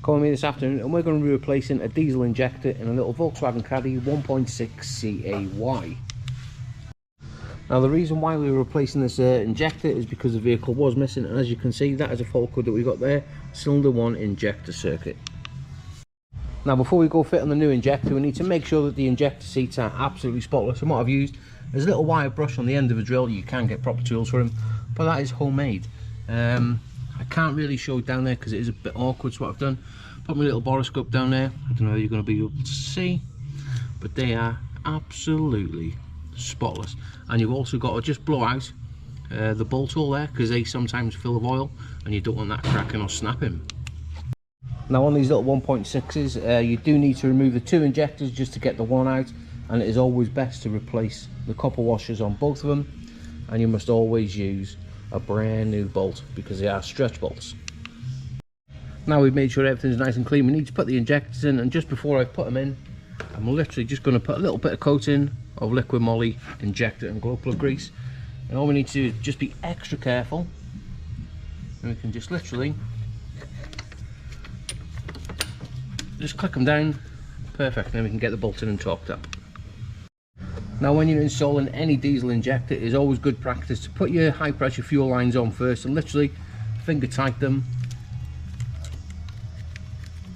Calling me this afternoon, and we're going to be replacing a diesel injector in a little Volkswagen Caddy 1.6 CAY. Now the reason why we were replacing this injector is because the vehicle was missing, and as you can see, that is a fault code that we got there, cylinder 1 injector circuit. Now before we go fit on the new injector, we need to make sure that the injector seats are absolutely spotless, and what I've used is a little wire brush on the end of a drill. You can get proper tools for them, but that is homemade. I can't really show it down there because it is a bit awkward, so what I've done, put my little boroscope down there. I don't know if you're going to be able to see, but they are absolutely spotless. And you've also got to just blow out the bolt hole there, because they sometimes fill with oil and you don't want that cracking or snapping. Now on these little 1.6s, you do need to remove the 2 injectors just to get the one out, and it is always best to replace the copper washers on both of them, and you must always use a brand new bolt because they are stretch bolts. Now we've made sure everything's nice and clean, we need to put the injectors in, and just before I put them in, I'm literally just going to put a little bit of coating of liquid moly injector and glow plug grease, and all we need to do is just be extra careful, and we can just literally just click them down. Perfect. Then we can get the bolt in and torqued up. Now when you're installing any diesel injector, it is always good practice to put your high pressure fuel lines on first and literally finger tight them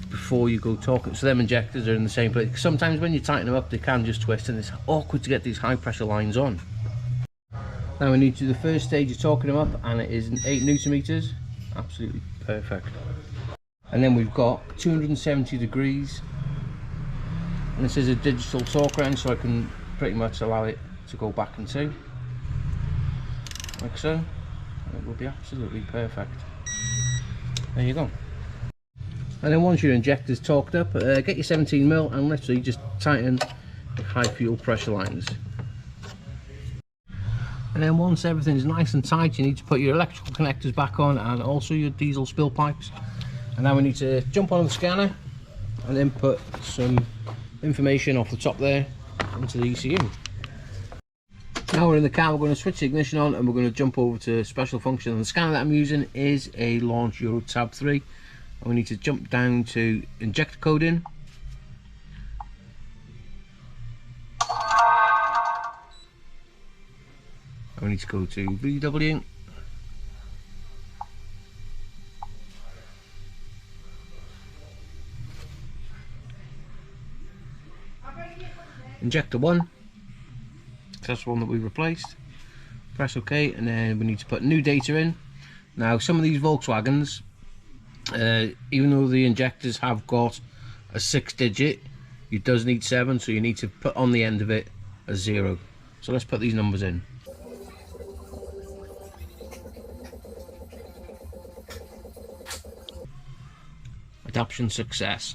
before you go torquing. So them injectors are in the same place. Sometimes when you tighten them up, they can just twist, and it's awkward to get these high pressure lines on. Now we need to do the first stage of torquing them up, and it is 8 Newton meters. Absolutely perfect. And then we've got 270 degrees, and this is a digital torque wrench, so I can pretty much allow it to go back and two, like so, and it will be absolutely perfect. There you go. And then once your injector's torqued up, get your 17mm and literally just tighten the high fuel pressure lines. And then once everything's nice and tight, you need to put your electrical connectors back on and also your diesel spill pipes. And now we need to jump on the scanner and then put some information off the top there into the ECU. Now we're in the car, we're going to switch the ignition on and we're going to jump over to special function. And the scanner that I'm using is a Launch Euro Tab 3. And we need to jump down to injector coding. And we need to go to VW. Injector 1, that's the one that we replaced. Press OK, and then we need to put new data in. Now some of these Volkswagens, even though the injectors have got a 6-digit, it does need 7, so you need to put on the end of it a 0. So let's put these numbers in. Adaption success.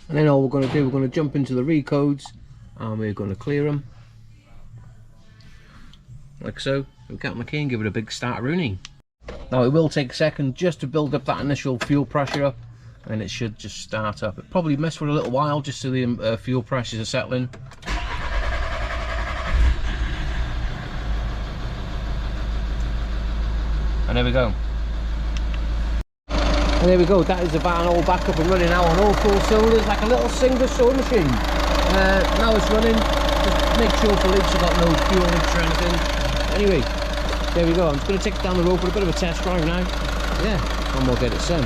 And then all we're going to do, we're going to jump into the recodes and we're going to clear them like so. We'll get on the key and give it a big start rooney. Now it will take a second just to build up that initial fuel pressure up, and it should just start up. It probably mess for a little while just so the fuel pressures are settling. And there we go. And there we go, that is the van all back up and running now on all 4 cylinders, like a little Singer sewing machine. Now it's running, just make sure for leaks have got no fuel leaks or anything. Anyway, there we go, I'm just going to take it down the road for a bit of a test drive now. Yeah, and we'll get it sent.